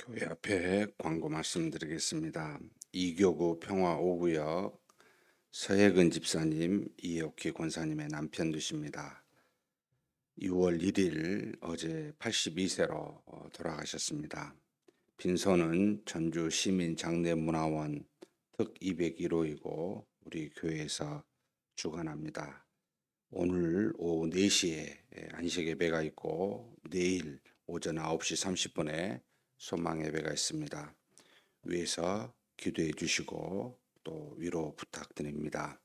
교회 앞에 광고 말씀드리겠습니다. 이교구 평화오구역 서혜근 집사님, 이옥희 권사님의 남편 되십니다. 6월 1일 어제 82세로 돌아가셨습니다. 빈소는 전주 시민 장례문화원 특 201호이고 우리 교회에서 주관합니다. 오늘 오후 4시에 안식 예배가 있고 내일 오전 9시 30분에 소망 예배가 있습니다. 위에서 기도해 주시고 또 위로 부탁드립니다.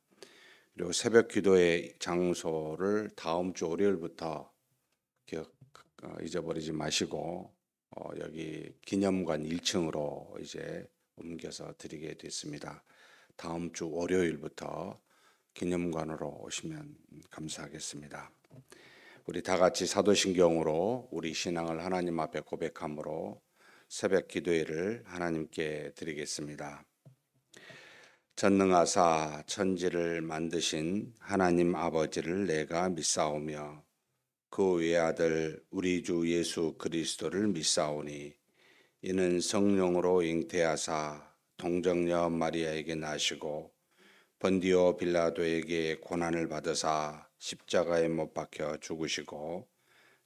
그리고 새벽 기도의 장소를 다음 주 월요일부터 잊어버리지 마시고 여기 기념관 1층으로 이제 옮겨서 드리게 됐습니다. 다음 주 월요일부터 기념관으로 오시면 감사하겠습니다. 우리 다 같이 사도신경으로 우리 신앙을 하나님 앞에 고백함으로 새벽 기도회를 하나님께 드리겠습니다. 전능하사 천지를 만드신 하나님 아버지를 내가 믿사오며 그 외아들 우리 주 예수 그리스도를 믿사오니 이는 성령으로 잉태하사 동정녀 마리아에게 나시고 번디오 빌라도에게 고난을 받으사 십자가에 못 박혀 죽으시고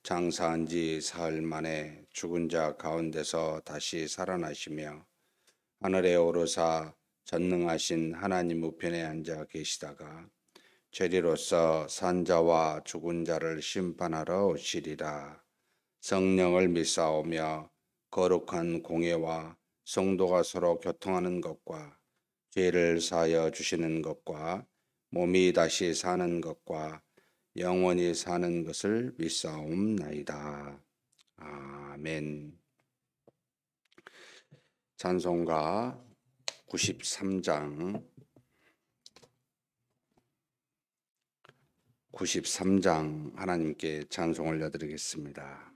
장사한 지 사흘 만에 죽은 자 가운데서 다시 살아나시며 하늘에 오르사 전능하신 하나님 우편에 앉아 계시다가 죄리로서 산 자와 죽은 자를 심판하러 오시리라. 성령을 믿사오며 거룩한 공예와 성도가 서로 교통하는 것과 죄를 사하여 주시는 것과 몸이 다시 사는 것과 영원히 사는 것을 믿사옵나이다. 아멘. 찬송가 93장 하나님께 찬송 올려드리겠습니다.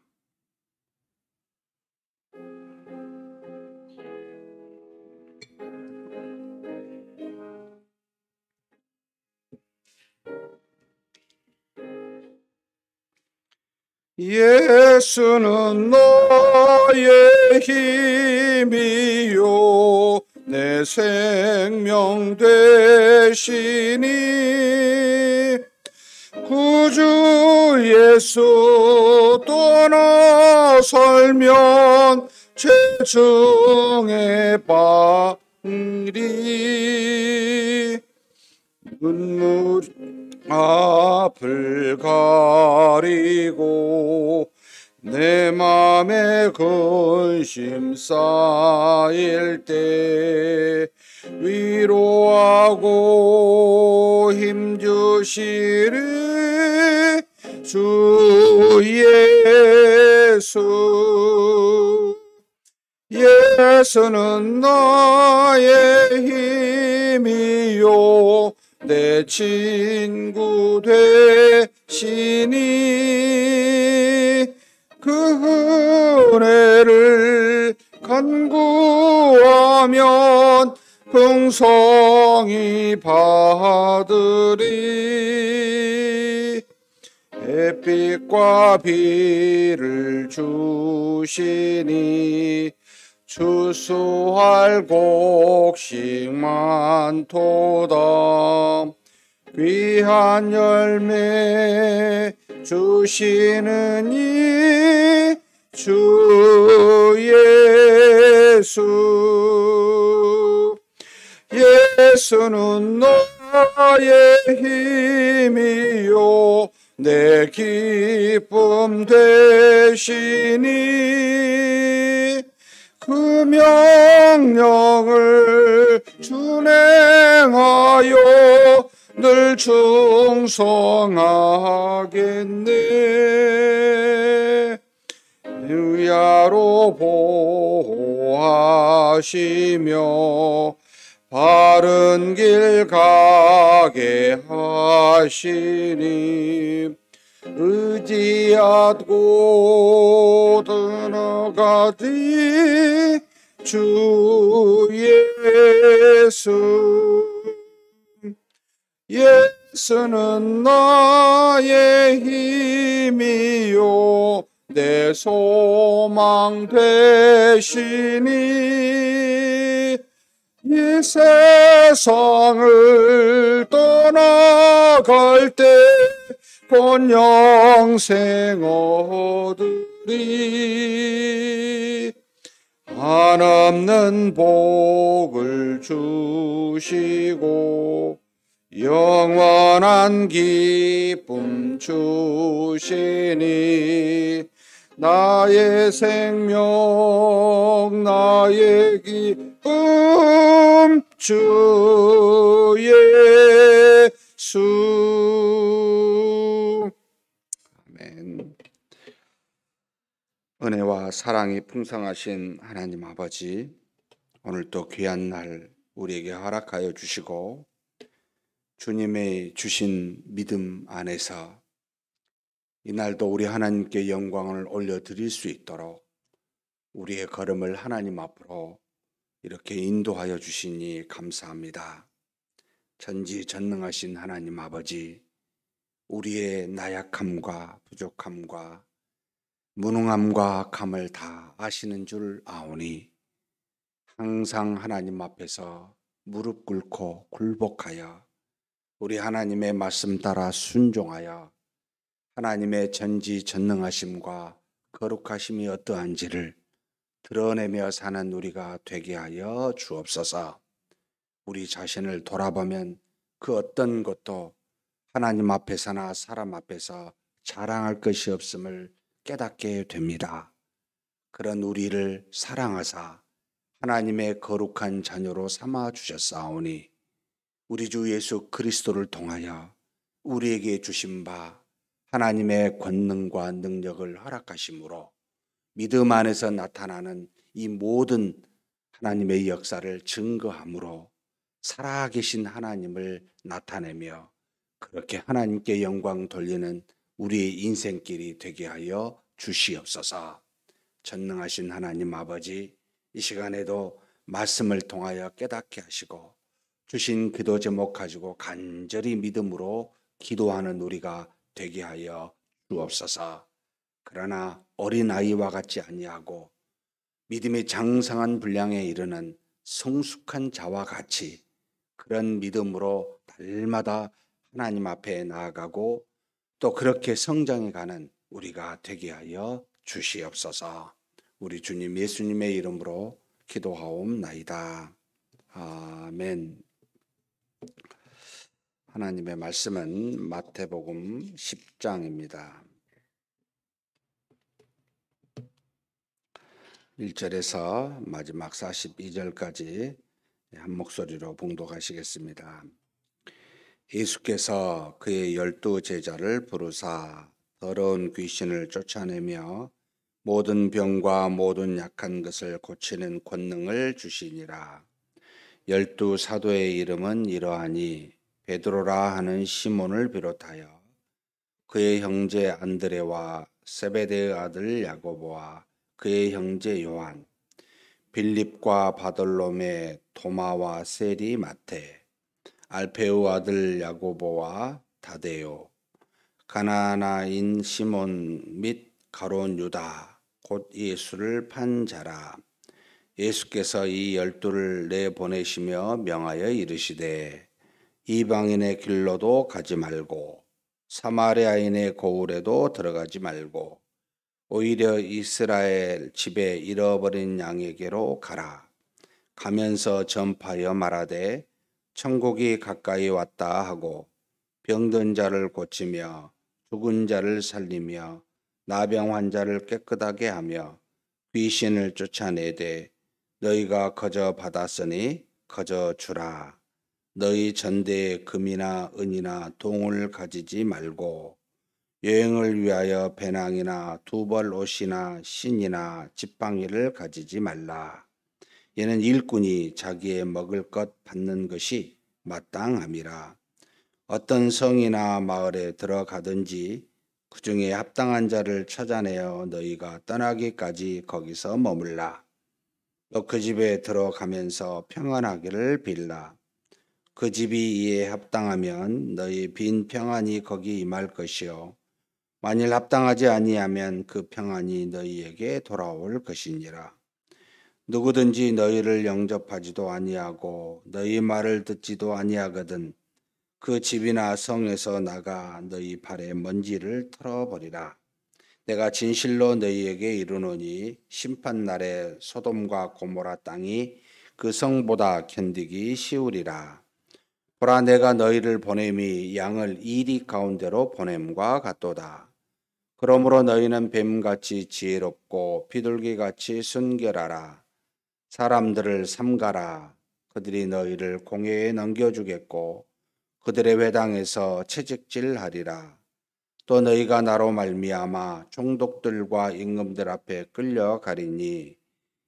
예수는 나의 힘이요 내 생명 되시니 구주 예수 떠나설면 죄중에 빠으리 눈물 앞을 가리고 내 맘에 근심 쌓일 때 위로하고 힘주시리 주 예수. 예수는 나의 힘이요 내 친구 되시니 그 은혜를 간구하면 풍성히 받으리. 햇빛과 비를 주시니 추수할 곡식 많도다. 귀한 열매 주시는 이 주 예수. 예수는 나의 힘이요 내 기쁨 되시니 그 명령을 준행하여 늘 충성하겠네. 의야로 보호하시며 바른 길 가게 하시니 의지하고 들어가리 주 예수. 예수는 나의 힘이요 내 소망 되시니 이 세상을 떠나갈 때 곧 영생 얻으리. 한없는 복을 주시고 영원한 기쁨 주시니 나의 생명 나의 기쁨 주 예수. 아멘. 은혜와 사랑이 풍성하신 하나님 아버지, 오늘 또 귀한 날 우리에게 허락하여 주시고 주님의 주신 믿음 안에서 이날도 우리 하나님께 영광을 올려드릴 수 있도록 우리의 걸음을 하나님 앞으로 이렇게 인도하여 주시니 감사합니다. 전지전능하신 하나님 아버지, 우리의 나약함과 부족함과 무능함과 악함을 다 아시는 줄 아오니 항상 하나님 앞에서 무릎 꿇고 굴복하여 우리 하나님의 말씀 따라 순종하여 하나님의 전지전능하심과 거룩하심이 어떠한지를 드러내며 사는 우리가 되게 하여 주옵소서. 우리 자신을 돌아보면 그 어떤 것도 하나님 앞에서나 사람 앞에서 자랑할 것이 없음을 깨닫게 됩니다. 그런 우리를 사랑하사 하나님의 거룩한 자녀로 삼아 주셨사오니 우리 주 예수 그리스도를 통하여 우리에게 주신 바 하나님의 권능과 능력을 허락하심으로 믿음 안에서 나타나는 이 모든 하나님의 역사를 증거함으로 살아계신 하나님을 나타내며 그렇게 하나님께 영광 돌리는 우리의 인생길이 되게 하여 주시옵소서. 전능하신 하나님 아버지, 이 시간에도 말씀을 통하여 깨닫게 하시고 주신 기도 제목 가지고 간절히 믿음으로 기도하는 우리가 되게 하여 주옵소서. 그러나 어린아이와 같지 아니하고 믿음이 장성한 분량에 이르는 성숙한 자와 같이 그런 믿음으로 날마다 하나님 앞에 나아가고 또 그렇게 성장해가는 우리가 되게 하여 주시옵소서. 우리 주님 예수님의 이름으로 기도하옵나이다. 아멘. 하나님의 말씀은 마태복음 10장입니다. 1절에서 마지막 42절까지 한 목소리로 봉독하시겠습니다. 예수께서 그의 12 제자를 부르사 더러운 귀신을 쫓아내며 모든 병과 모든 약한 것을 고치는 권능을 주시니라. 12 사도의 이름은 이러하니 베드로라 하는 시몬을 비롯하여 그의 형제 안드레와 세베대의 아들 야고보와 그의 형제 요한, 빌립과 바돌로메, 도마와 세리 마테, 알페우 아들 야고보와 다데요, 가나나인 시몬 및 가롯 유다, 곧 예수를 판 자라. 예수께서 이 12를 내보내시며 명하여 이르시되 이방인의 길로도 가지 말고 사마리아인의 고을에도 들어가지 말고 오히려 이스라엘 집에 잃어버린 양에게로 가라. 가면서 전파하여 말하되 천국이 가까이 왔다 하고 병든 자를 고치며 죽은 자를 살리며 나병 환자를 깨끗하게 하며 귀신을 쫓아내되 너희가 거저 받았으니 거저 주라. 너희 전대에 금이나 은이나 동을 가지지 말고 여행을 위하여 배낭이나 두벌 옷이나 신이나 지팡이를 가지지 말라. 이는 일꾼이 자기의 먹을 것 받는 것이 마땅함이라. 어떤 성이나 마을에 들어가든지 그 중에 합당한 자를 찾아내어 너희가 떠나기까지 거기서 머물라. 또 그 집에 들어가면서 평안하기를 빌라. 그 집이 이에 합당하면 너희 빈 평안이 거기 임할 것이요 만일 합당하지 아니하면 그 평안이 너희에게 돌아올 것이니라. 누구든지 너희를 영접하지도 아니하고 너희 말을 듣지도 아니하거든 그 집이나 성에서 나가 너희 발에 먼지를 털어버리라. 내가 진실로 너희에게 이르노니 심판날에 소돔과 고모라 땅이 그 성보다 견디기 쉬우리라. 보라, 내가 너희를 보냄이 양을 이리 가운데로 보냄과 같도다. 그러므로 너희는 뱀같이 지혜롭고 비둘기같이 순결하라. 사람들을 삼가라. 그들이 너희를 공회에 넘겨주겠고 그들의 회당에서 채찍질하리라. 또 너희가 나로 말미암아 총독들과 임금들 앞에 끌려가리니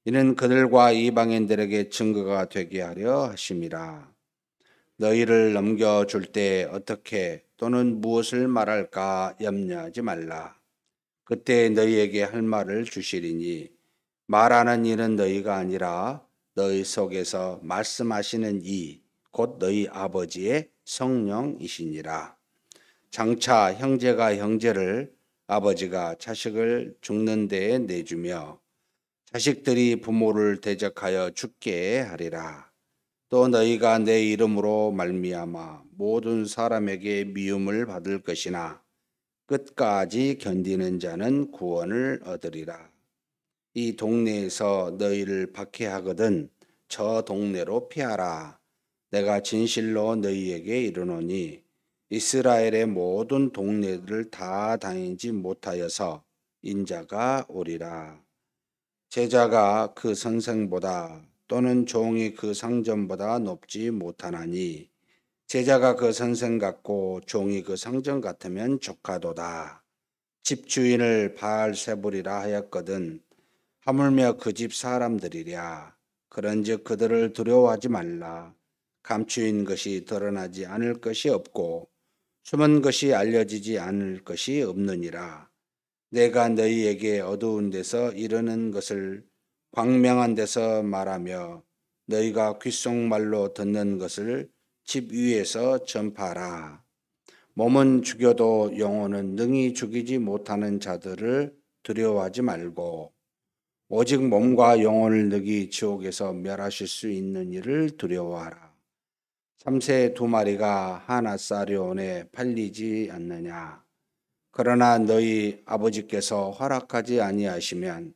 이는 그들과 이방인들에게 증거가 되게 하려 하심이라. 너희를 넘겨줄 때 어떻게 또는 무엇을 말할까 염려하지 말라. 그때 너희에게 할 말을 주시리니 말하는 이는 너희가 아니라 너희 속에서 말씀하시는 이 곧 너희 아버지의 성령이시니라. 장차 형제가 형제를 아버지가 자식을 죽는 데에 내주며 자식들이 부모를 대적하여 죽게 하리라. 또 너희가 내 이름으로 말미암아 모든 사람에게 미움을 받을 것이나 끝까지 견디는 자는 구원을 얻으리라. 이 동네에서 너희를 박해하거든 저 동네로 피하라. 내가 진실로 너희에게 이르노니 이스라엘의 모든 동네들을 다 다니지 못하여서 인자가 오리라. 제자가 그 선생보다 또는 종이 그 상전보다 높지 못하나니 제자가 그 선생 같고 종이 그 상전 같으면 조카도다. 집주인을 바알세불이라 하였거든 하물며 그 집 사람들이랴. 그런즉 그들을 두려워하지 말라. 감추인 것이 드러나지 않을 것이 없고 숨은 것이 알려지지 않을 것이 없느니라. 내가 너희에게 어두운 데서 이르는 것을 광명한 데서 말하며 너희가 귓속말로 듣는 것을 집 위에서 전파하라. 몸은 죽여도 영혼은 능히 죽이지 못하는 자들을 두려워하지 말고 오직 몸과 영혼을 능히 지옥에서 멸하실 수 있는 이를 두려워하라. 참새 두 마리가 하나 쌀이온에 팔리지 않느냐. 그러나 너희 아버지께서 허락하지 아니하시면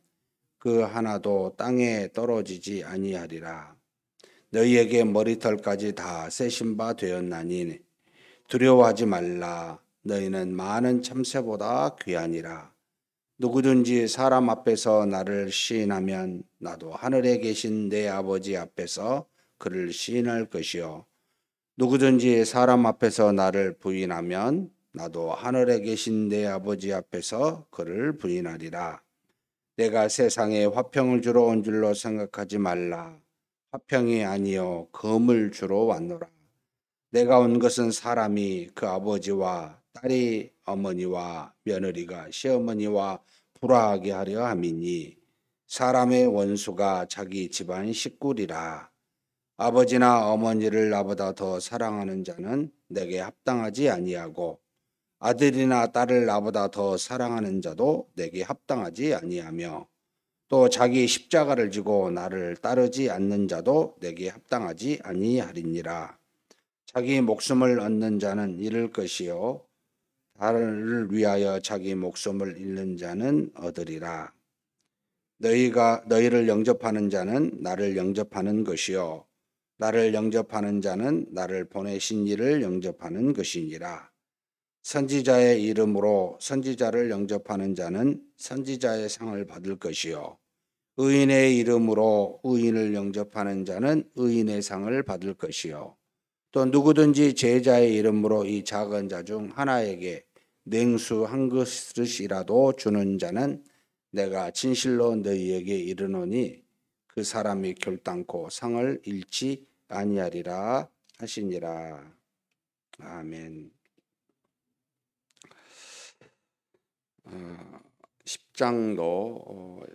그 하나도 땅에 떨어지지 아니하리라. 너희에게 머리털까지 다 세신 바 되었나니 두려워하지 말라. 너희는 많은 참새보다 귀하니라. 누구든지 사람 앞에서 나를 시인하면 나도 하늘에 계신 내 아버지 앞에서 그를 시인할 것이요 누구든지 사람 앞에서 나를 부인하면 나도 하늘에 계신 내 아버지 앞에서 그를 부인하리라. 내가 세상에 화평을 주러 온 줄로 생각하지 말라. 화평이 아니요 금을 주러 왔노라. 내가 온 것은 사람이 그 아버지와 딸이 어머니와 며느리가 시어머니와 불화하게 하려 함이니 사람의 원수가 자기 집안 식구리라. 아버지나 어머니를 나보다 더 사랑하는 자는 내게 합당하지 아니하고 아들이나 딸을 나보다 더 사랑하는 자도 내게 합당하지 아니하며 또 자기 십자가를 지고 나를 따르지 않는 자도 내게 합당하지 아니하리니라. 자기 목숨을 얻는 자는 잃을 것이요 나를 위하여 자기 목숨을 잃는 자는 얻으리라. 너희를 영접하는 자는 나를 영접하는 것이요 나를 영접하는 자는 나를 보내신 이를 영접하는 것이니라. 선지자의 이름으로 선지자를 영접하는 자는 선지자의 상을 받을 것이요 의인의 이름으로 의인을 영접하는 자는 의인의 상을 받을 것이요 또 누구든지 제자의 이름으로 이 작은 자 중 하나에게 냉수 한 그릇이라도 주는 자는 내가 진실로 너희에게 이르노니 그 사람이 결단코 상을 잃지 아니하리라 하시니라. 아멘. 10장도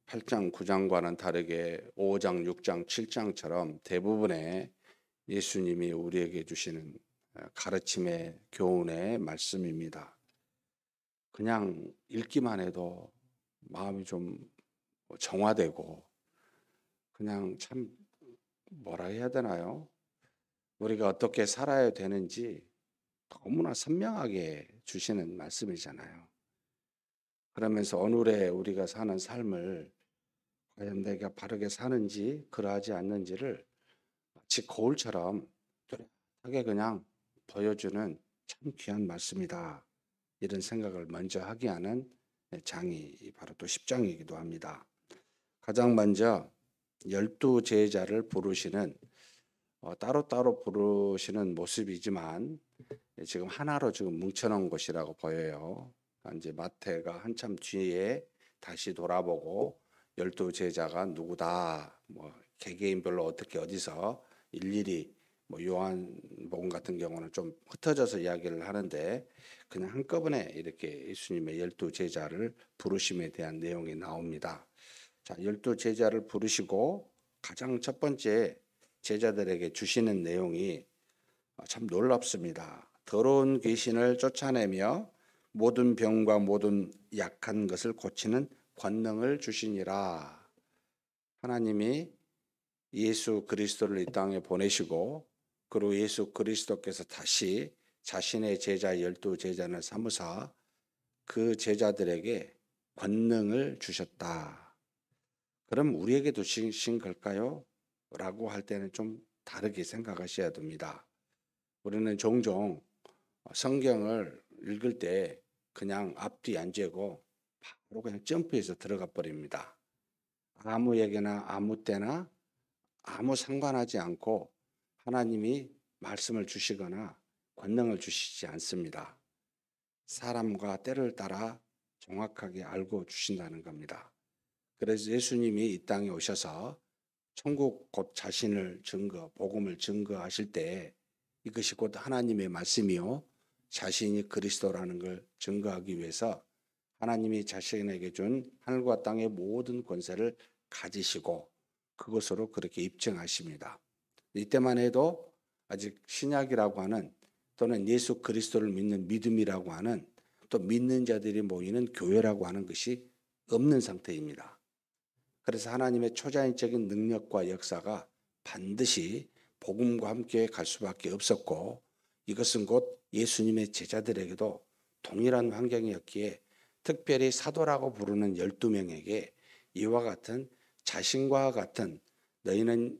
8장, 9장과는 다르게 5장, 6장, 7장처럼 대부분의 예수님이 우리에게 주시는 가르침의 교훈의 말씀입니다. 그냥 읽기만 해도 마음이 좀 정화되고 그냥 참 뭐라 해야 되나요? 우리가 어떻게 살아야 되는지 너무나 선명하게 주시는 말씀이잖아요. 그러면서 오늘의 우리가 사는 삶을 과연 내가 바르게 사는지 그러하지 않는지를 마치 거울처럼 뚜렷하게 그냥 보여주는 참 귀한 말씀이다. 이런 생각을 먼저 하게 하는 장이 바로 또 10장이기도 합니다. 가장 먼저 12제자를 부르시는 따로따로 부르시는 모습이지만 지금 하나로 지금 뭉쳐놓은 것이라고 보여요. 이제 마태가 한참 뒤에 다시 돌아보고 12제자가 누구다, 뭐 개개인별로 어떻게 어디서 일일이 뭐 요한복음 같은 경우는 좀 흩어져서 이야기를 하는데 그냥 한꺼번에 이렇게 예수님의 12제자를 부르심에 대한 내용이 나옵니다. 자, 12제자를 부르시고 가장 첫 번째 제자들에게 주시는 내용이 참 놀랍습니다. 더러운 귀신을 쫓아내며 모든 병과 모든 약한 것을 고치는 권능을 주시니라. 하나님이 예수 그리스도를 이 땅에 보내시고 그리고 예수 그리스도께서 다시 자신의 제자 12제자를 삼으사 그 제자들에게 권능을 주셨다. 그럼 우리에게도 주신 걸까요? 라고 할 때는 좀 다르게 생각하셔야 됩니다. 우리는 종종 성경을 읽을 때 그냥 앞뒤 안 재고 바로 그냥 점프해서 들어가 버립니다. 아무에게나 아무 때나 아무 상관하지 않고 하나님이 말씀을 주시거나 권능을 주시지 않습니다. 사람과 때를 따라 정확하게 알고 주신다는 겁니다. 그래서 예수님이 이 땅에 오셔서 천국 곧 자신을 복음을 증거하실 때 이것이 곧 하나님의 말씀이요 자신이 그리스도라는 걸 증거하기 위해서 하나님이 자신에게 준 하늘과 땅의 모든 권세를 가지시고 그것으로 그렇게 입증하십니다. 이때만 해도 아직 신약이라고 하는 또는 예수 그리스도를 믿는 믿음이라고 하는 또 믿는 자들이 모이는 교회라고 하는 것이 없는 상태입니다. 그래서 하나님의 초자연적인 능력과 역사가 반드시 복음과 함께 갈 수밖에 없었고 이것은 곧 예수님의 제자들에게도 동일한 환경이었기에 특별히 사도라고 부르는 12명에게 이와 같은 자신과 같은 너희는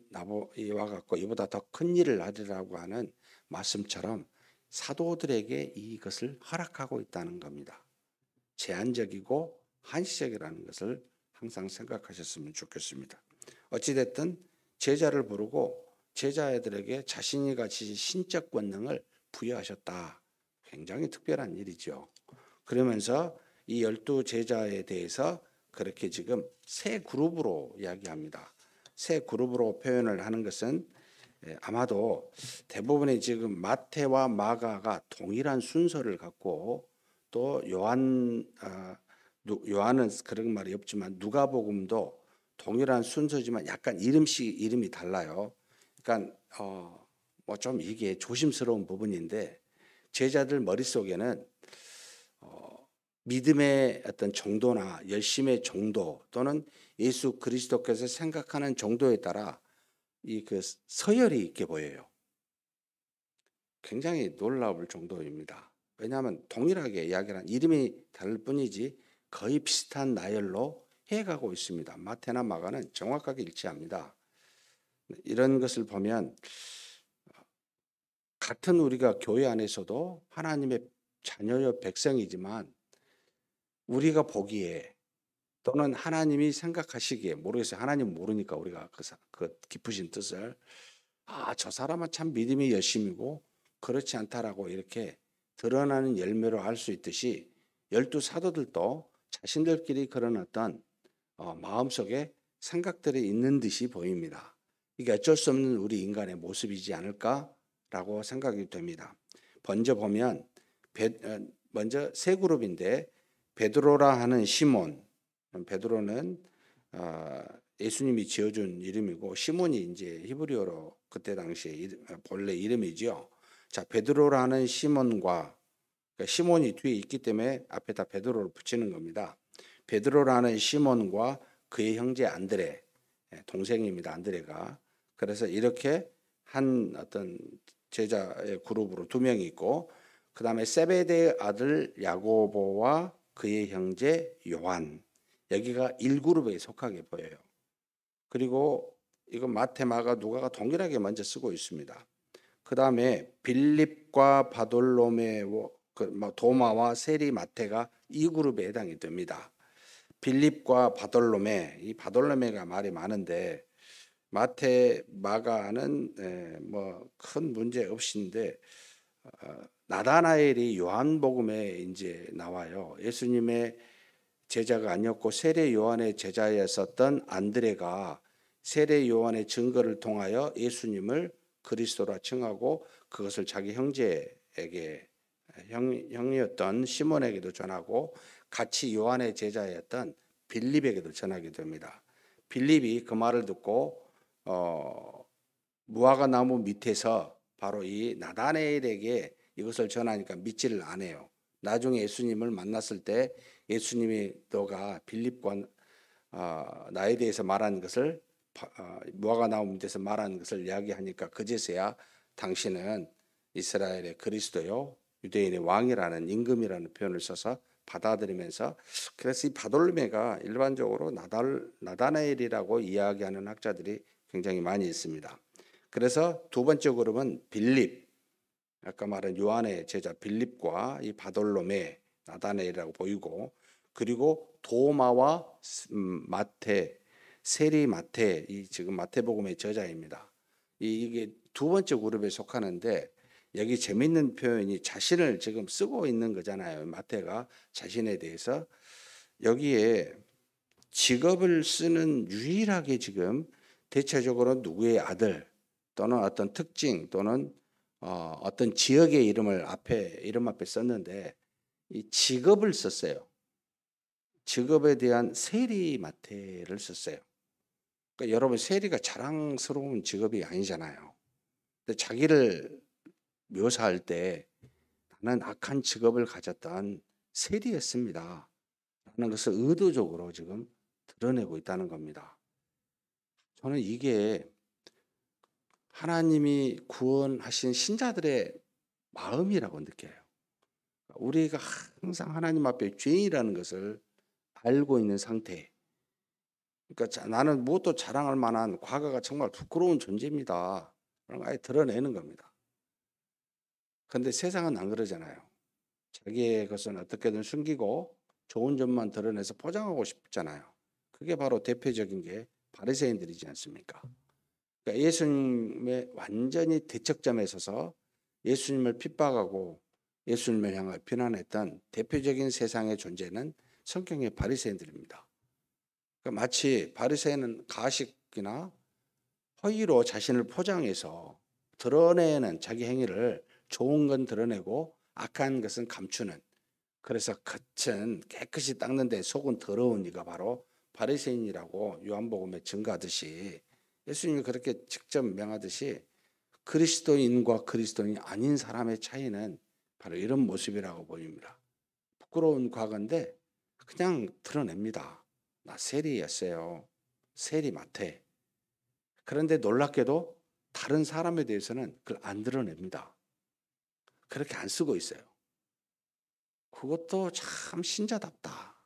이와 같고 이보다 더 큰 일을 하리라고 하는 말씀처럼 사도들에게 이것을 허락하고 있다는 겁니다. 제한적이고 한시적이라는 것을 항상 생각하셨으면 좋겠습니다. 어찌됐든 제자를 부르고 제자들에게 자신이 가진 신적 권능을 부여하셨다. 굉장히 특별한 일이죠. 그러면서 이 12제자에 대해서 그렇게 지금 세 그룹으로 이야기합니다. 세 그룹으로 표현을 하는 것은 아마도 대부분의 지금 마태와 마가가 동일한 순서를 갖고 또 요한은 그런 말이 없지만 누가복음도 동일한 순서지만 약간 이름이 달라요. 그러니까 뭐 좀 이게 조심스러운 부분인데 제자들 머릿속에는 믿음의 어떤 정도나 열심의 정도 또는 예수 그리스도께서 생각하는 정도에 따라 이 그 서열이 있게 보여요. 굉장히 놀라울 정도입니다. 왜냐하면 동일하게 이야기한 이름이 다를 뿐이지 거의 비슷한 나열로 해가고 있습니다. 마태나 마가는 정확하게 일치합니다. 이런 것을 보면 같은 우리가 교회 안에서도 하나님의 자녀여 백성이지만 우리가 보기에 또는 하나님이 생각하시기에 모르겠어요. 하나님 모르니까 우리가 그 깊으신 뜻을 저 사람은 참 믿음이 열심이고 그렇지 않다라고 이렇게 드러나는 열매로 알 수 있듯이 12사도들도 자신들끼리 그런 어떤 마음속에 생각들이 있는 듯이 보입니다. 이게 어쩔 수 없는 우리 인간의 모습이지 않을까라고 생각이 됩니다. 먼저 보면 먼저 세 그룹인데 베드로라 하는 시몬, 베드로는 예수님이 지어준 이름이고 시몬이 이제 히브리어로 그때 당시에 본래 이름이죠. 자, 베드로라는 시몬과 그러니까 시몬이 뒤에 있기 때문에 앞에다 베드로를 붙이는 겁니다. 베드로라는 시몬과 그의 형제 안드레, 동생입니다. 안드레가. 그래서 이렇게 한 어떤 제자의 그룹으로 두 명이 있고, 그 다음에 세베대의 아들 야고보와 그의 형제 요한, 여기가 1그룹에 속하게 보여요. 그리고 이거 마태, 마가, 누가가 동일하게 먼저 쓰고 있습니다. 그 다음에 빌립과 바돌로메오, 도마와 세리, 마태가 이 그룹에 해당이 됩니다. 빌립과 바돌로메, 이 바돌로메가 말이 많은데 마태, 마가는 뭐 큰 문제 없이인데 나다나엘이 요한복음에 이제 나와요. 예수님의 제자가 아니었고 세례 요한의 제자였었던 안드레가 세례 요한의 증거를 통하여 예수님을 그리스도라 칭하고 그것을 자기 형제에게 형이었던 시몬에게도 전하고 같이 요한의 제자였던 빌립에게도 전하게 됩니다. 빌립이 그 말을 듣고 무화과 나무 밑에서 바로 이 나다나엘에게 이것을 전하니까 믿지를 않아요. 나중에 예수님을 만났을 때 예수님이 너가 빌립과 나에 대해서 말한 것을 무화과 나무 밑에서 말한 것을 이야기하니까 그제서야 당신은 이스라엘의 그리스도요 유대인의 왕이라는 임금이라는 표현을 써서 받아들이면서, 그래서 이 바돌메가 일반적으로 나다나엘이라고 이야기하는 학자들이 굉장히 많이 있습니다. 그래서 두 번째 그룹은 빌립, 아까 말한 요한의 제자 빌립과 이 바돌로메, 나다나엘이라고 보이고, 그리고 도마와 마태, 세리 마태, 이 지금 마태복음의 저자입니다. 이게 두 번째 그룹에 속하는데, 여기 재밌는 표현이 자신을 지금 쓰고 있는 거잖아요. 마태가 자신에 대해서. 여기에 직업을 쓰는 유일하게 지금 대체적으로 누구의 아들 또는 어떤 특징 또는 어떤 지역의 이름을 이름 앞에 썼는데 이 직업을 썼어요. 직업에 대한 세리 마태를 썼어요. 그러니까 여러분, 세리가 자랑스러운 직업이 아니잖아요. 근데 자기를 묘사할 때 나는 악한 직업을 가졌던 세리였습니다 라는 것을 의도적으로 지금 드러내고 있다는 겁니다. 저는 이게 하나님이 구원하신 신자들의 마음이라고 느껴요. 우리가 항상 하나님 앞에 죄인이라는 것을 알고 있는 상태. 그러니까 나는 무엇도 자랑할 만한 과거가 정말 부끄러운 존재입니다. 그런 거 아예 드러내는 겁니다. 그런데 세상은 안 그러잖아요. 자기의 것은 어떻게든 숨기고 좋은 점만 드러내서 포장하고 싶잖아요. 그게 바로 대표적인 게 바리새인들이지 않습니까? 그러니까 예수님의 완전히 대척점에 서서 예수님을 핍박하고 예수님을 향해 비난했던 대표적인 세상의 존재는 성경의 바리새인들입니다. 그러니까 마치 바리새인은 가식이나 허위로 자신을 포장해서 드러내는 자기 행위를, 좋은 건 드러내고 악한 것은 감추는, 그래서 겉은 깨끗이 닦는데 속은 더러운 이가 바로 바리새인이라고 요한복음에 증거하듯이, 예수님이 그렇게 직접 명하듯이 그리스도인과 그리스도인이 아닌 사람의 차이는 바로 이런 모습이라고 보입니다. 부끄러운 과거인데 그냥 드러냅니다. 나 세리였어요. 세리 마태. 그런데 놀랍게도 다른 사람에 대해서는 그걸 안 드러냅니다. 그렇게 안 쓰고 있어요. 그것도 참 신자답다.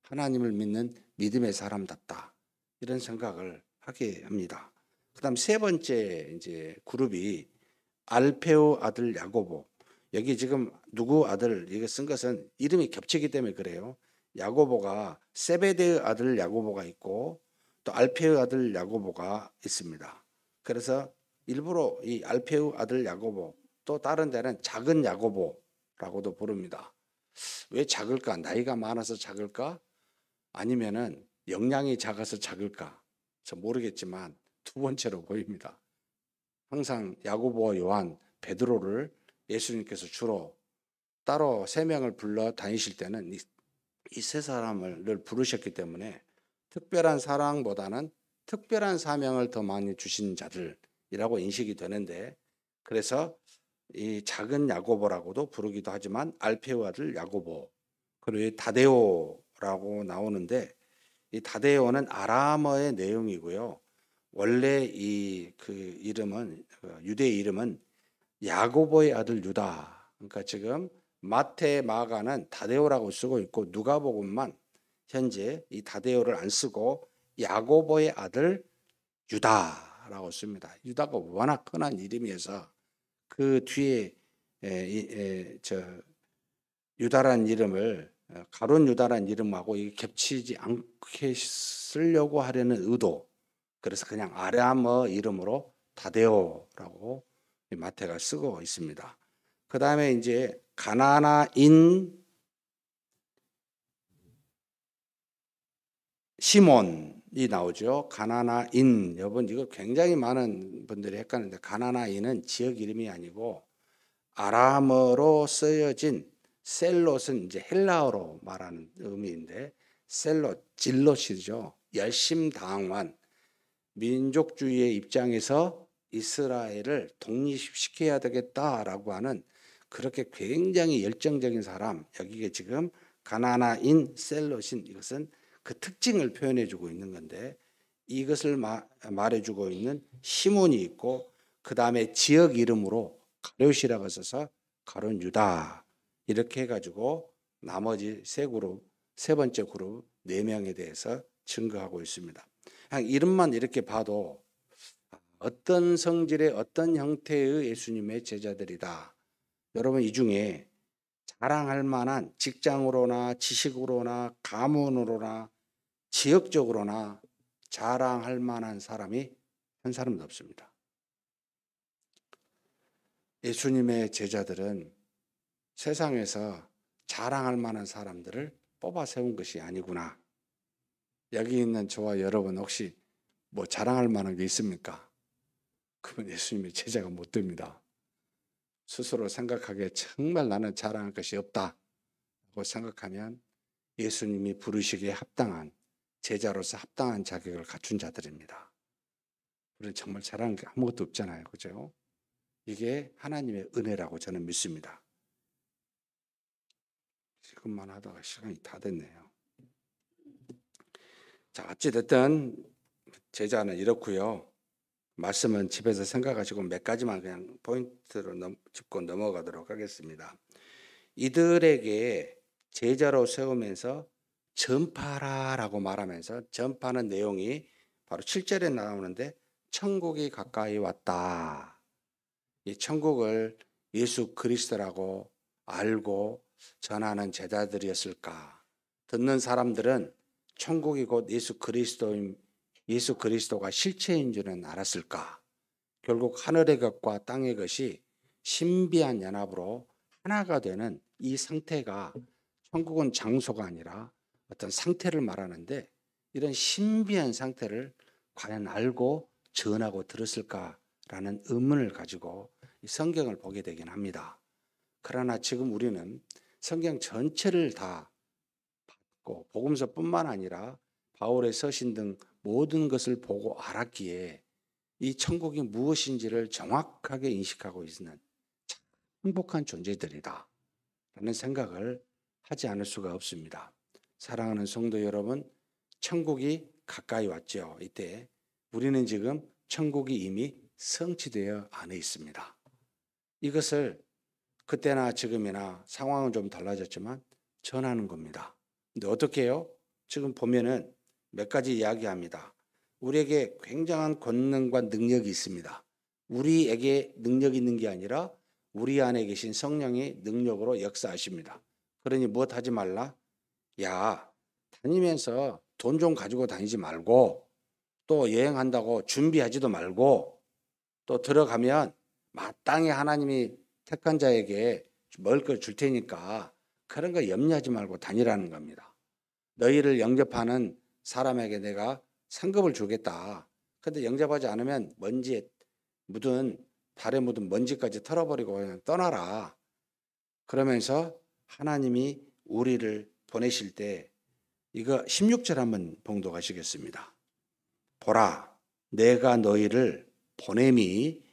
하나님을 믿는 믿음의 사람답다. 이런 생각을 하게 합니다. 그다음 세 번째 이제 그룹이 알페오 아들 야고보. 여기 지금 누구 아들 이게 쓴 것은 이름이 겹치기 때문에 그래요. 야고보가 세베대의 아들 야고보가 있고 또 알페오 아들 야고보가 있습니다. 그래서 일부러 이 알페오 아들 야고보, 또 다른 데는 작은 야고보라고도 부릅니다. 왜 작을까? 나이가 많아서 작을까? 아니면은 영양이 작아서 작을까? 저 모르겠지만 두 번째로 보입니다. 항상 야고보와 요한, 베드로를 예수님께서 주로 따로 세 명을 불러 다니실 때는 이 세 사람을 늘 부르셨기 때문에 특별한 사랑보다는 특별한 사명을 더 많이 주신 자들이라고 인식이 되는데, 그래서 이 작은 야고보라고도 부르기도 하지만 알페오 아들 야고보, 그리고 다데오라고 나오는데, 이 다데오는 아람어의 내용이고요. 원래 이 그 이름은 유대 이름은 야고보의 아들 유다. 그러니까 지금 마태, 마가는 다데오라고 쓰고 있고 누가복음만 현재 이 다데오를 안 쓰고 야고보의 아들 유다라고 씁니다. 유다가 워낙 흔한 이름이어서 그 뒤에 유다라는 이름을 가룟 유다라는 이름하고 이게 겹치지 않게 쓰려고 하려는 의도. 그래서 그냥 아람어 이름으로 다데오라고 마태가 쓰고 있습니다. 그 다음에 이제 가나나인 시몬이 나오죠. 가나나인, 여러분 이거 굉장히 많은 분들이 헷갈리는데, 가나나인은 지역 이름이 아니고 아람어로 쓰여진 셀롯은 이제 헬라어로 말하는 의미인데, 셀롯, 질롯이죠. 열심당한 민족주의의 입장에서 이스라엘을 독립시켜야 되겠다라고 하는 그렇게 굉장히 열정적인 사람, 여기에 지금 가나나인 셀롯인, 이것은 그 특징을 표현해주고 있는 건데, 이것을 말해주고 있는 시몬이 있고, 그 다음에 지역 이름으로 가룟이라고 써서 가룟 유다, 이렇게 해가지고 나머지 세 번째 그룹 4명에 대해서 증거하고 있습니다. 그냥 이름만 이렇게 봐도 어떤 성질의 어떤 형태의 예수님의 제자들이다. 여러분 이 중에 자랑할 만한 직장으로나 지식으로나 가문으로나 지역적으로나 자랑할 만한 사람이 한 사람도 없습니다. 예수님의 제자들은 세상에서 자랑할 만한 사람들을 뽑아 세운 것이 아니구나. 여기 있는 저와 여러분 혹시 뭐 자랑할 만한 게 있습니까? 그러면 예수님의 제자가 못 됩니다. 스스로 생각하기에 정말 나는 자랑할 것이 없다고 생각하면 예수님이 부르시기에 합당한 제자로서 합당한 자격을 갖춘 자들입니다. 우리는 정말 자랑할 게 아무것도 없잖아요. 그죠? 이게 하나님의 은혜라고 저는 믿습니다. 지금만 하다가 시간이 다 됐네요. 자, 어찌됐든 제자는 이렇고요. 말씀은 집에서 생각하시고 몇 가지만 그냥 포인트로 짚고 넘어가도록 하겠습니다. 이들에게 제자로 세우면서 전파라라고 말하면서, 전파는 내용이 바로 7절에 나오는데, 천국이 가까이 왔다. 이 천국을 예수 그리스도라고 알고 전하는 제자들이었을까? 듣는 사람들은 천국이 곧 예수 그리스도가 실체인 줄은 알았을까? 결국 하늘의 것과 땅의 것이 신비한 연합으로 하나가 되는 이 상태가, 천국은 장소가 아니라 어떤 상태를 말하는데, 이런 신비한 상태를 과연 알고 전하고 들었을까라는 의문을 가지고 이 성경을 보게 되긴 합니다. 그러나 지금 우리는 성경 전체를 다 받고 복음서뿐만 아니라 바울의 서신 등 모든 것을 보고 알았기에 이 천국이 무엇인지를 정확하게 인식하고 있는 참 행복한 존재들이다 라는 생각을 하지 않을 수가 없습니다. 사랑하는 성도 여러분, 천국이 가까이 왔죠. 이때 우리는 지금 천국이 이미 성취되어 안에 있습니다. 이것을 그때나 지금이나 상황은 좀 달라졌지만 전하는 겁니다. 근데 어떻게 해요? 지금 보면은 몇 가지 이야기합니다. 우리에게 굉장한 권능과 능력이 있습니다. 우리에게 능력이 있는 게 아니라 우리 안에 계신 성령이 능력으로 역사하십니다. 그러니 무엇하지 말라? 야, 다니면서 돈 좀 가지고 다니지 말고, 또 여행한다고 준비하지도 말고, 또 들어가면 마땅히 하나님이 택한 자에게 먹을 걸 줄 테니까 그런 거 염려하지 말고 다니라는 겁니다. 너희를 영접하는 사람에게 내가 상급을 주겠다. 근데 영접하지 않으면 먼지에 묻은, 발에 묻은 먼지까지 털어버리고 그냥 떠나라. 그러면서 하나님이 우리를 보내실 때, 이거 16절 한번 봉독하시겠습니다. 보라, 내가 너희를 보냄이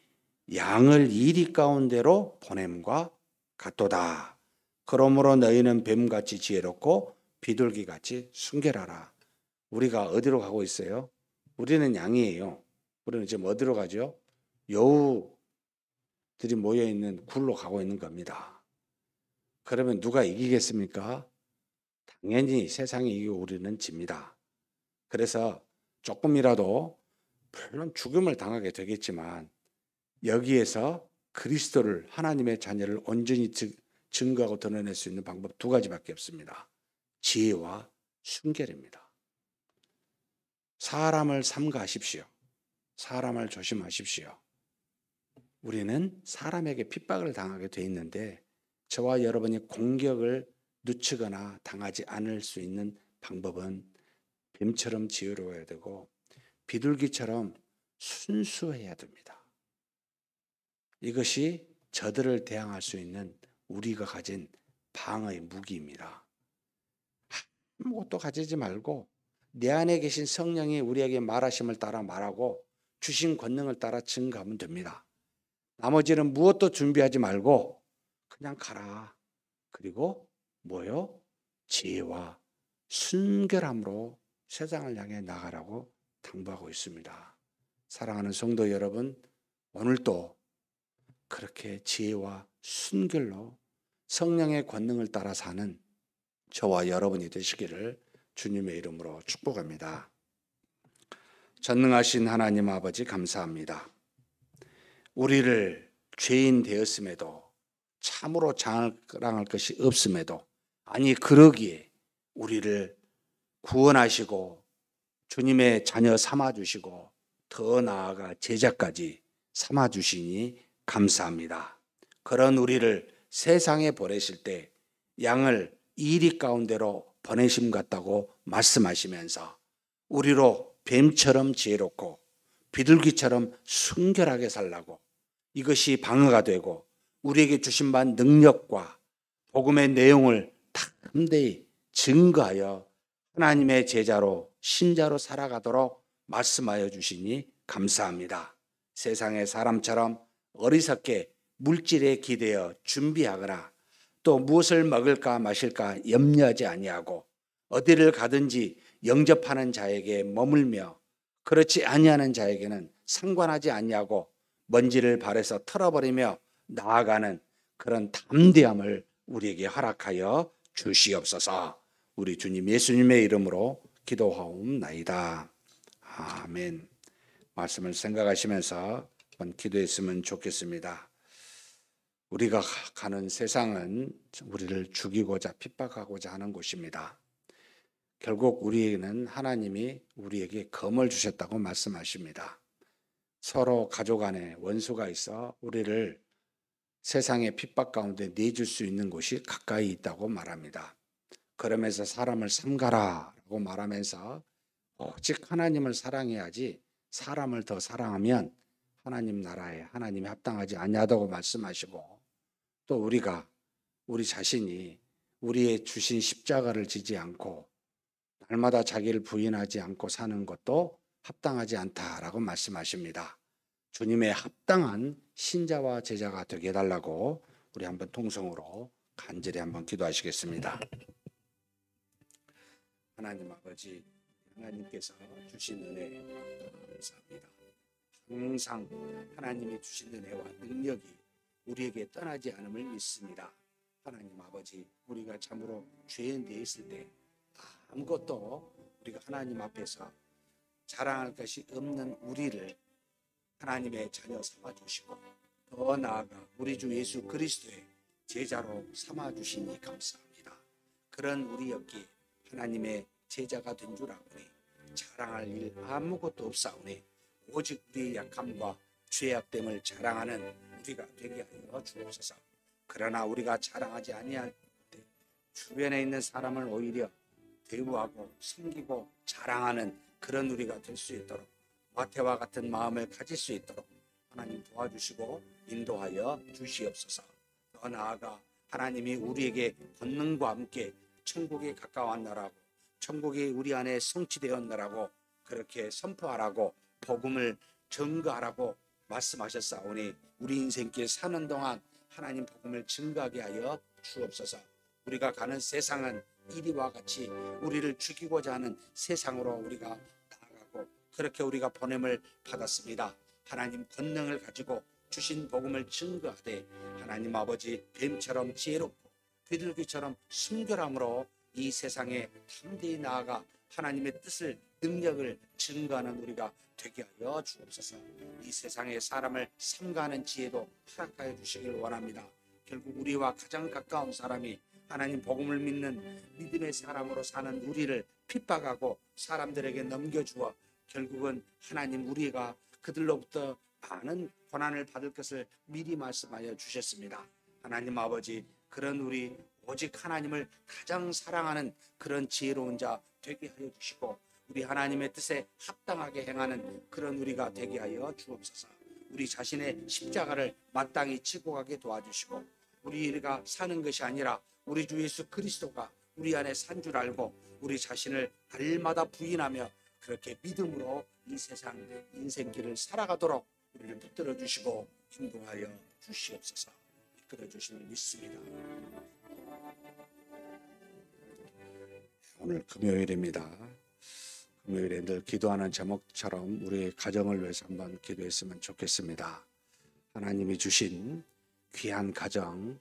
양을 이리 가운데로 보냄과 같도다. 그러므로 너희는 뱀같이 지혜롭고 비둘기같이 순결하라. 우리가 어디로 가고 있어요? 우리는 양이에요. 우리는 지금 어디로 가죠? 여우들이 모여있는 굴로 가고 있는 겁니다. 그러면 누가 이기겠습니까? 당연히 세상이 이기고 우리는 집니다. 그래서 조금이라도 물론 죽음을 당하게 되겠지만 여기에서 그리스도를 하나님의 자녀를 온전히 증거하고 드러낼 수 있는 방법 두 가지밖에 없습니다. 지혜와 순결입니다. 사람을 삼가하십시오. 사람을 조심하십시오. 우리는 사람에게 핍박을 당하게 돼 있는데 저와 여러분이 공격을 늦추거나 당하지 않을 수 있는 방법은 뱀처럼 지혜로워야 되고 비둘기처럼 순수해야 됩니다. 이것이 저들을 대항할 수 있는 우리가 가진 방어의 무기입니다. 아무것도 가지지 말고 내 안에 계신 성령이 우리에게 말하심을 따라 말하고 주신 권능을 따라 증거하면 됩니다. 나머지는 무엇도 준비하지 말고 그냥 가라. 그리고 뭐요? 지혜와 순결함으로 세상을 향해 나가라고 당부하고 있습니다. 사랑하는 성도 여러분, 오늘도 그렇게 지혜와 순결로 성령의 권능을 따라 사는 저와 여러분이 되시기를 주님의 이름으로 축복합니다. 전능하신 하나님 아버지 감사합니다. 우리를 죄인 되었음에도 참으로 자랑할 것이 없음에도 아니 그러기에 우리를 구원하시고 주님의 자녀 삼아주시고 더 나아가 제자까지 삼아주시니 감사합니다. 그런 우리를 세상에 보내실 때 양을 이리 가운데로 보내심 같다고 말씀하시면서 우리로 뱀처럼 지혜롭고 비둘기처럼 순결하게 살라고 이것이 방어가 되고 우리에게 주신 바 능력과 복음의 내용을 담대히 증거하여 하나님의 제자로 신자로 살아가도록 말씀하여 주시니 감사합니다. 세상의 사람처럼 어리석게 물질에 기대어 준비하거나 또 무엇을 먹을까 마실까 염려하지 아니하고 어디를 가든지 영접하는 자에게 머물며 그렇지 아니하는 자에게는 상관하지 아니하고 먼지를 발에서 털어버리며 나아가는 그런 담대함을 우리에게 허락하여 주시옵소서. 우리 주님 예수님의 이름으로 기도하옵나이다. 아멘. 말씀을 생각하시면서 한번 기도했으면 좋겠습니다. 우리가 가는 세상은 우리를 죽이고자 핍박하고자 하는 곳입니다. 결국 우리에게는 하나님이 우리에게 검을 주셨다고 말씀하십니다. 서로 가족 안에 원수가 있어 우리를 세상의 핍박 가운데 내줄 수 있는 곳이 가까이 있다고 말합니다. 그러면서 사람을 삼가라라고 말하면서 오직 하나님을 사랑해야지 사람을 더 사랑하면 하나님 나라에 하나님이 합당하지 아니하다고 말씀하시고 또 우리가 우리 자신이 우리의 주신 십자가를 지지 않고 날마다 자기를 부인하지 않고 사는 것도 합당하지 않다라고 말씀하십니다. 주님의 합당한 신자와 제자가 되게 해달라고 우리 한번 통성으로 간절히 한번 기도하시겠습니다. 하나님 아버지, 하나님께서 주신 은혜 감사합니다. 항상 하나님이 주신 은혜와 능력이 우리에게 떠나지 않음을 믿습니다. 하나님 아버지, 우리가 참으로 죄인 되어 있을 때 아무것도 우리가 하나님 앞에서 자랑할 것이 없는 우리를 하나님의 자녀 삼아주시고 더 나아가 우리 주 예수 그리스도의 제자로 삼아주시니 감사합니다. 그런 우리였기에 하나님의 제자가 된 줄 아오니 자랑할 일 아무것도 없사오니 오직 우리의 약함과 죄악됨을 자랑하는 우리가 되게 하여 주옵소서. 그러나 우리가 자랑하지 아니할 때 주변에 있는 사람을 오히려 대우하고 섬기고 자랑하는 그런 우리가 될 수 있도록 마태와 같은 마음을 가질 수 있도록 하나님 도와주시고 인도하여 주시옵소서. 더 나아가 하나님이 우리에게 권능과 함께 천국에 가까웠나라고 천국이 우리 안에 성취되었나라고 그렇게 선포하라고 복음을 증거하라고 말씀하셨사오니 우리 인생길 사는 동안 하나님 복음을 증거하게 하여 주옵소서. 우리가 가는 세상은 이리와 같이 우리를 죽이고자 하는 세상으로 우리가 나아가고 그렇게 우리가 보냄을 받았습니다. 하나님 권능을 가지고 주신 복음을 증거하되 하나님 아버지 뱀처럼 지혜롭고 비둘기처럼 순결함으로 이 세상에 담대히 나아가 하나님의 뜻을 능력을 증거하는 우리가 되게 하여 주옵소서. 이 세상의 사람을 삼가하는 지혜도 허락하여 주시길 원합니다. 결국 우리와 가장 가까운 사람이 하나님 복음을 믿는 믿음의 사람으로 사는 우리를 핍박하고 사람들에게 넘겨주어 결국은 하나님 우리가 그들로부터 많은 고난을 받을 것을 미리 말씀하여 주셨습니다. 하나님 아버지 그런 우리 오직 하나님을 가장 사랑하는 그런 지혜로운 자 되게 하여 주시고 우리 하나님의 뜻에 합당하게 행하는 그런 우리가 되게 하여 주옵소서. 우리 자신의 십자가를 마땅히 지고 가게 도와주시고 우리가 사는 것이 아니라 우리 주 예수 그리스도가 우리 안에 산 줄 알고 우리 자신을 날마다 부인하며 그렇게 믿음으로 이 세상 인생길을 살아가도록 우리를 붙들어 주시고 인도하여 주시옵소서. 이끌어 주심을 믿습니다. 오늘 금요일입니다. 금요일에 늘 기도하는 제목처럼 우리의 가정을 위해서 한번 기도했으면 좋겠습니다. 하나님이 주신 귀한 가정,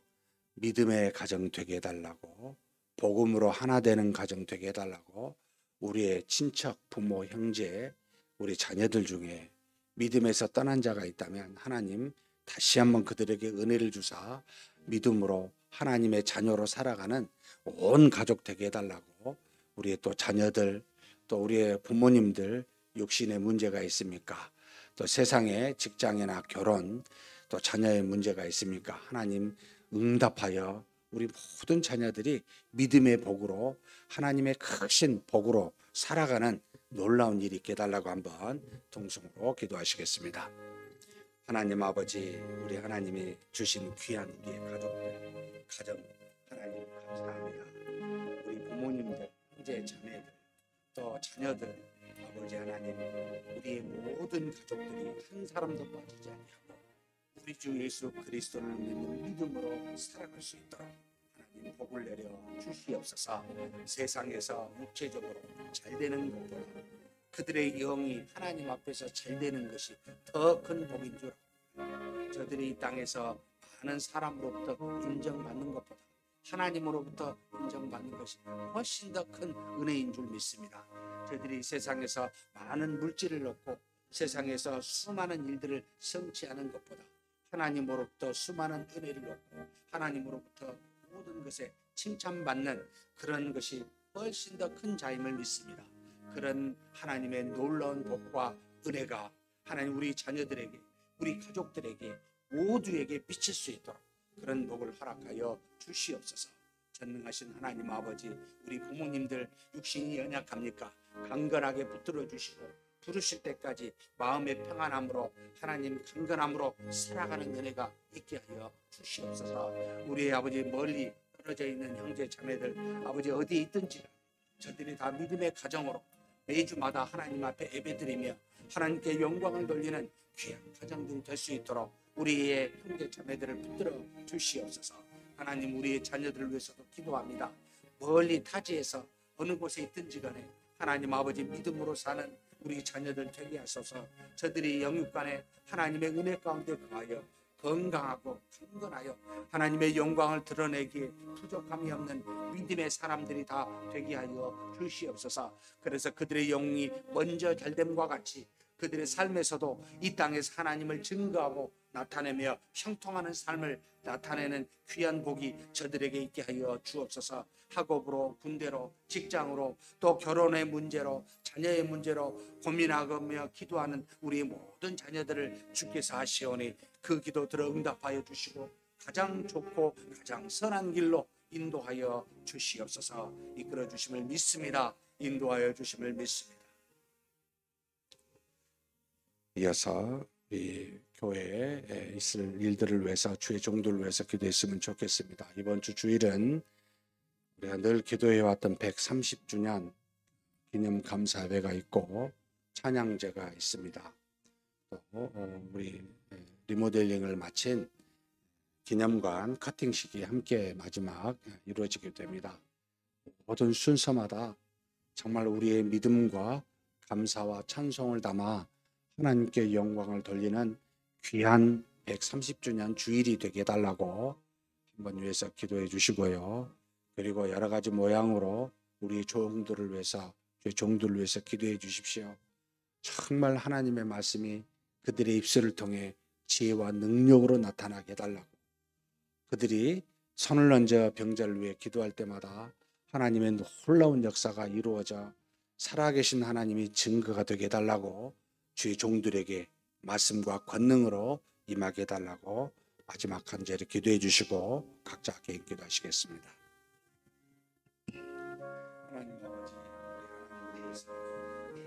믿음의 가정 되게 해달라고, 복음으로 하나 되는 가정 되게 해달라고 우리의 친척, 부모, 형제, 우리 자녀들 중에 믿음에서 떠난 자가 있다면 하나님 다시 한번 그들에게 은혜를 주사 믿음으로 하나님의 자녀로 살아가는 온 가족 되게 해달라고, 우리의 또 자녀들, 또 우리의 부모님들 육신에 문제가 있습니까? 또 세상에 직장이나 결혼, 또 자녀의 문제가 있습니까? 하나님 응답하여 우리 모든 자녀들이 믿음의 복으로 하나님의 크신 복으로 살아가는 놀라운 일이 있게 해달라고 한번 동성으로 기도하시겠습니다. 하나님 아버지, 우리 하나님이 주신 귀한 우리의 가족들, 가정 하나님 감사합니다. 우리 부모님들, 형제 자매들, 또 자녀들, 아버지 하나님, 우리의 모든 가족들이 한 사람도 빠지지 아니하고 우리 주 예수 그리스도를 믿는 믿음으로 살아갈 수 있도록 하나님 복을 내려 주시옵소서. 세상에서 육체적으로 잘 되는 것보다 그들의 영이 하나님 앞에서 잘 되는 것이 더 큰 복인 줄 알고, 저들이 이 땅에서 많은 사람으로부터 인정받는 것보다 하나님으로부터 인정받는 것이 훨씬 더 큰 은혜인 줄 믿습니다. 저들이 세상에서 많은 물질을 얻고 세상에서 수많은 일들을 성취하는 것보다 하나님으로부터 수많은 은혜를 얻고 하나님으로부터 모든 것에 칭찬받는 그런 것이 훨씬 더 큰 자임을 믿습니다. 그런 하나님의 놀라운 복과 은혜가 하나님 우리 자녀들에게, 우리 가족들에게 모두에게 비칠 수 있도록 그런 복을 허락하여 주시옵소서. 전능하신 하나님 아버지, 우리 부모님들 육신이 연약합니까? 강건하게 붙들어 주시고 부르실 때까지 마음의 평안함으로 하나님 강건함으로 살아가는 은혜가 있게 하여 주시옵소서. 우리의 아버지 멀리 떨어져 있는 형제 자매들 아버지 어디에 있든지 저들이 다 믿음의 가정으로 매주마다 하나님 앞에 예배드리며 하나님께 영광을 돌리는 귀한 가정들이 될 수 있도록 우리의 형제 자매들을 붙들어 주시옵소서. 하나님 우리의 자녀들을 위해서도 기도합니다. 멀리 타지에서 어느 곳에 있든지 간에 하나님 아버지 믿음으로 사는 우리 자녀들 되게 하소서. 저들이 영육간에 하나님의 은혜 가운데 거하여 건강하고 강건하여 하나님의 영광을 드러내기에 부족함이 없는 믿음의 사람들이 다 되게 하여 주시옵소서. 그래서 그들의 영이 먼저 잘됨과 같이 그들의 삶에서도 이 땅에서 하나님을 증거하고 나타내며 형통하는 삶을 나타내는 귀한 복이 저들에게 있게 하여 주옵소서. 학업으로, 군대로, 직장으로, 또 결혼의 문제로, 자녀의 문제로 고민하며 기도하는 우리 모든 자녀들을 주께서 하시오니 그 기도 들어 응답하여 주시고 가장 좋고 가장 선한 길로 인도하여 주시옵소서. 이끌어 주심을 믿습니다. 인도하여 주심을 믿습니다. 이어서 우리 교회에 있을 일들을 위해서, 주의 종들을 위해서 기도했으면 좋겠습니다. 이번 주 주일은 우리가 늘 기도해왔던 130주년 기념 감사회가 있고 찬양제가 있습니다. 또 우리 리모델링을 마친 기념관 커팅식이 함께 마지막 이루어지게 됩니다. 모든 순서마다 정말 우리의 믿음과 감사와 찬송을 담아 하나님께 영광을 돌리는 귀한 130주년 주일이 되게 해달라고 한번 위해서 기도해 주시고요. 그리고 여러 가지 모양으로 우리 종들을 위해서, 저희 종들을 위해서 기도해 주십시오. 정말 하나님의 말씀이 그들의 입술을 통해 지혜와 능력으로 나타나게 해달라고, 그들이 손을 얹어 병자를 위해 기도할 때마다 하나님의 놀라운 역사가 이루어져 살아계신 하나님이 증거가 되게 해달라고 주의 종들에게 말씀과 권능으로 임하게 해달라고 마지막 간절히 기도해 주시고 각자 개인 기도하시겠습니다. 하나님 아버지,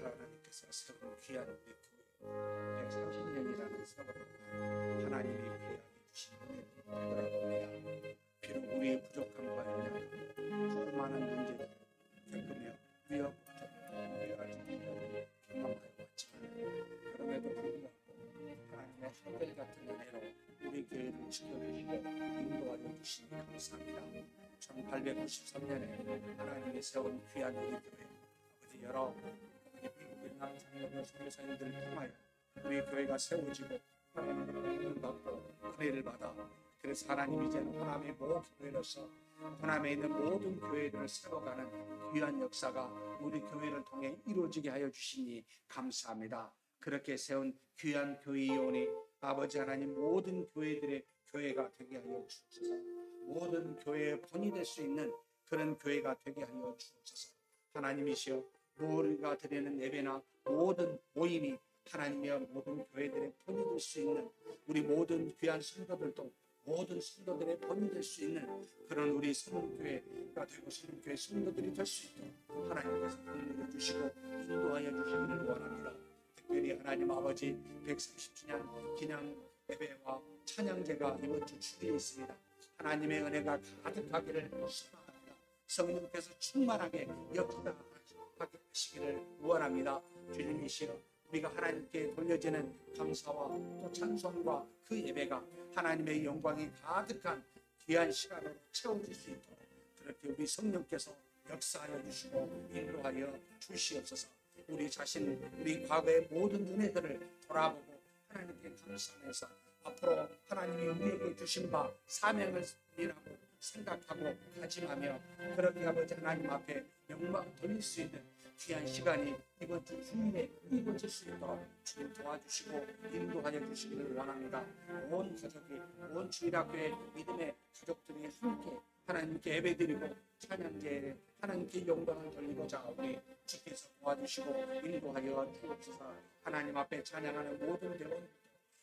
하나님께서 세운 귀한 우리 교회 130년이라는 세월을 하나님이 귀하게 주신 은혜를 되돌아봅니다. 비록 우리의 부족함과 연약함, 수많은 문제를 겪으며 위협부터 우려하지 경험하여 왔지만 그럼에도 불구하고 하나님의 한결같은 은혜로 우리 교회를 지켜주시고 인도하여 주시니 감사합니다. 1893년에 하나님이 세운 귀한 우리 교회, 아버지 여러 미국의 남장로교 선교사님들을 통하여 우리 교회가 세워지고 하나님의 도움을 받고 은혜를 받아, 그래서 하나님 이제는 하나님의 모교회로서 하나님에 있는 모든 교회들을 세워가는 귀한 역사가 우리 교회를 통해 이루어지게 하여 주시니 감사합니다. 그렇게 세운 귀한 교회이오니 아버지 하나님, 모든 교회들의 교회가 되게 하여 주옵소서. 모든 교회의 본이 될 수 있는 그런 교회가 되게 하여 주옵소서. 하나님이시여, 우리가 드리는 예배나 모든 모임이 하나님의 모든 교회들의 본이 될 수 있는, 우리 모든 귀한 성도들도 모든 성도들의 본이 될 수 있는 그런 우리 성교회가 되고 성교회 성도들이 될 수 있도록 하나님께서 도움을 주시고 인도하여 주시기를 원합니다. 특별히 하나님 아버지 130주년 기념 예배와 찬양제가 이번 주 주일에 있습니다. 하나님의 은혜가 가득하기를 소망합니다. 성령께서 충만하게 역사하게 하시기를 원합니다. 주님이시여, 우리가 하나님께 돌려지는 감사와 또 찬송과 그 예배가 하나님의 영광이 가득한 귀한 시간으로 채워질 수 있도록 그렇게 우리 성령께서 역사하여 주시고 인도하여 주시옵소서. 우리 자신, 우리 과거의 모든 은혜들을 돌아보고 하나님께 감사해서 앞으로 하나님이 우리에게 주신 바 사명을 일하고 생각하고 다짐하며 그렇게 아버지 하나님 앞에 영광 돌릴 수 있는 귀한 시간이 이번 주 주일에 이루어질 수 있도록 주님 도와주시고 인도하여 주시기를 원합니다. 온 가족이, 온 주일학교의 믿음의 가족들이 함께 하나님께 예배드리고 찬양제에 하나님께 영광을 돌리고자 우리 주께서 도와주시고 인도하여 주옵소서. 하나님 앞에 찬양하는 모든 대원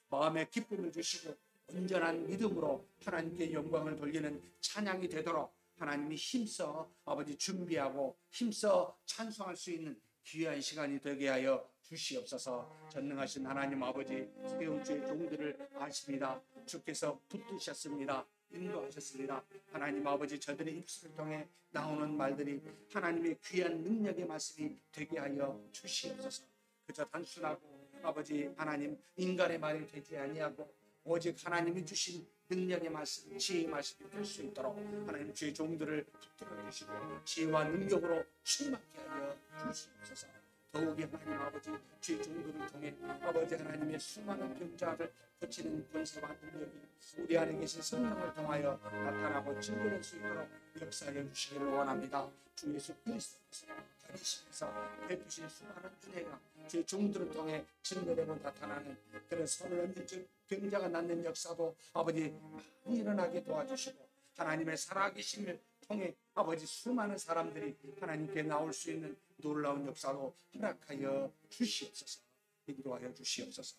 마음의 기쁨을 주시고 온전한 믿음으로 하나님께 영광을 돌리는 찬양이 되도록 하나님이 힘써 아버지 준비하고 힘써 찬송할 수 있는 귀한 시간이 되게 하여 주시옵소서. 전능하신 하나님 아버지, 세운주의 종들을 아십니다. 주께서 붙드셨습니다. 인도하셨습니다. 하나님 아버지, 저들의 입술을 통해 나오는 말들이 하나님의 귀한 능력의 말씀이 되게 하여 주시옵소서. 그저 단순하고 아버지 하나님 인간의 말이 되지 아니하고 오직 하나님이 주신 능력의 말씀, 지혜의 말씀이 될 수 있도록 하나님 주의 종들을 붙들어 주시고 지혜와 능력으로 충만케 하여 주시옵소서. 더욱이 하나님 아버지 주의 종들을 통해 아버지 하나님의 수많은 병자를 고치는 권세와 능력이 우리 안에 계신 성령을 통하여 나타나고 증거될 수 있도록 역사하여 주시기를 원합니다. 주 예수 그리스도께서 다니시면서 베푸신 수많은 은혜가 주의 종들을 통해 증거되고 나타나는 그런 손을 얹은 병자가 낫는 역사도 아버지 많이 일어나게 도와주시고 하나님의 살아계심을 통해 아버지 수많은 사람들이 하나님께 나올 수 있는 놀라운 역사로 허락하여 주시옵소서. 인도하여 주시옵소서.